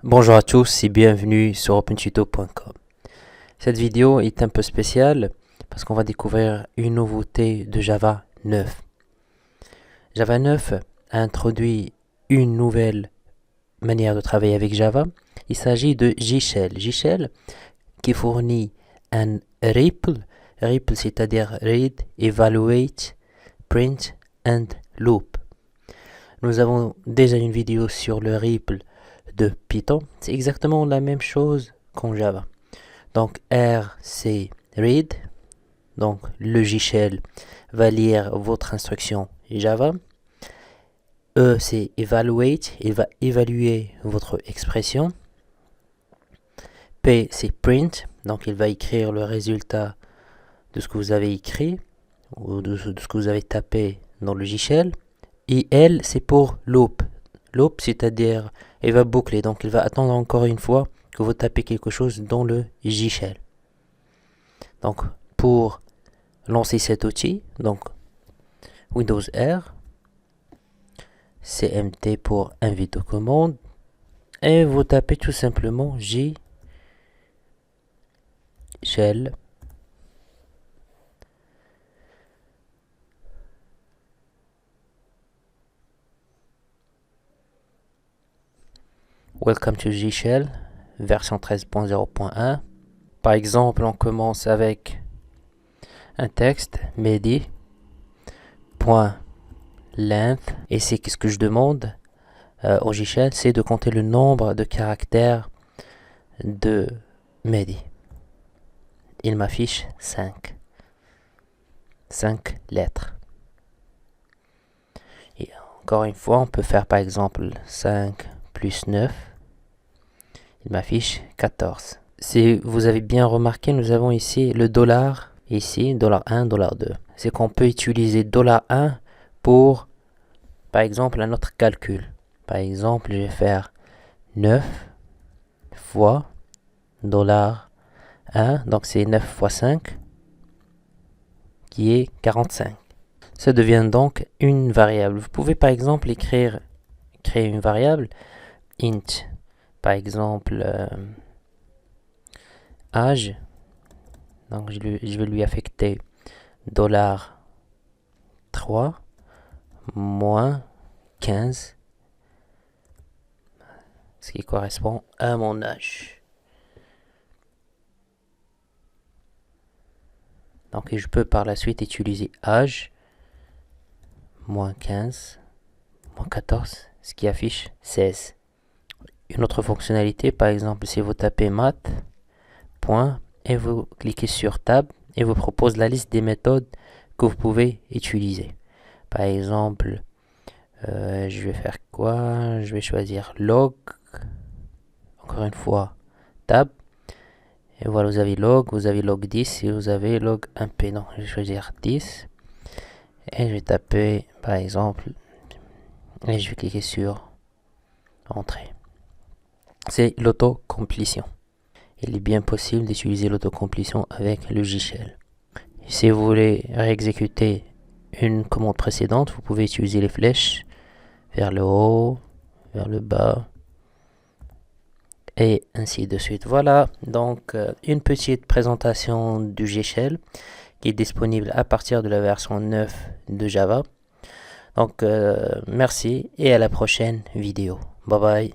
Bonjour à tous et bienvenue sur opentuto.com. Cette vidéo est un peu spéciale parce qu'on va découvrir une nouveauté de Java 9. Java 9 a introduit une nouvelle manière de travailler avec Java. Il s'agit de JShell. JShell qui fournit un REPL, c'est-à-dire Read, Evaluate, Print and Loop. Nous avons déjà une vidéo sur le REPL de Python. C'est exactement la même chose qu'en Java. Donc R c'est read, donc le JShell va lire votre instruction Java. E c'est evaluate, il va évaluer votre expression. P c'est print, donc il va écrire le résultat de ce que vous avez écrit ou de ce que vous avez tapé dans le JShell. Et L c'est pour loop. Loop, c'est-à-dire il va boucler, donc il va attendre encore une fois que vous tapez quelque chose dans le JShell. Donc pour lancer cet outil, donc Windows R, CMT pour invite aux commandes, et vous tapez tout simplement JShell. Welcome to JShell, version 13.0.1. Par exemple, on commence avec un texte, medi, point length, et c'est ce que je demande au JShell, c'est de compter le nombre de caractères de medi. Il m'affiche 5 lettres. Et encore une fois, on peut faire par exemple 5 plus 9. Il m'affiche 14. Si vous avez bien remarqué, nous avons ici le dollar, ici, $1, $2. C'est qu'on peut utiliser $1 pour, par exemple, un autre calcul. Par exemple, je vais faire 9 fois $1, donc c'est 9 fois 5, qui est 45. Ça devient donc une variable. Vous pouvez par exemple créer une variable int, par exemple âge, donc je vais lui affecter $3 moins 15, ce qui correspond à mon âge. Donc je peux par la suite utiliser âge moins 15 moins 14, ce qui affiche 16. Une autre fonctionnalité, par exemple, si vous tapez math, point, et vous cliquez sur tab, et vous propose la liste des méthodes que vous pouvez utiliser. Par exemple, je vais faire quoi? Je vais choisir log, encore une fois, tab, et voilà, vous avez log 10, et vous avez log 1p. Donc, je vais choisir 10, et je vais taper, par exemple, et je vais cliquer sur entrée. C'est l'autocomplétion. Il est bien possible d'utiliser l'autocomplétion avec le JShell. Si vous voulez réexécuter une commande précédente, vous pouvez utiliser les flèches vers le haut, vers le bas, et ainsi de suite. Voilà donc une petite présentation du JShell qui est disponible à partir de la version 9 de Java. Donc merci et à la prochaine vidéo. Bye bye.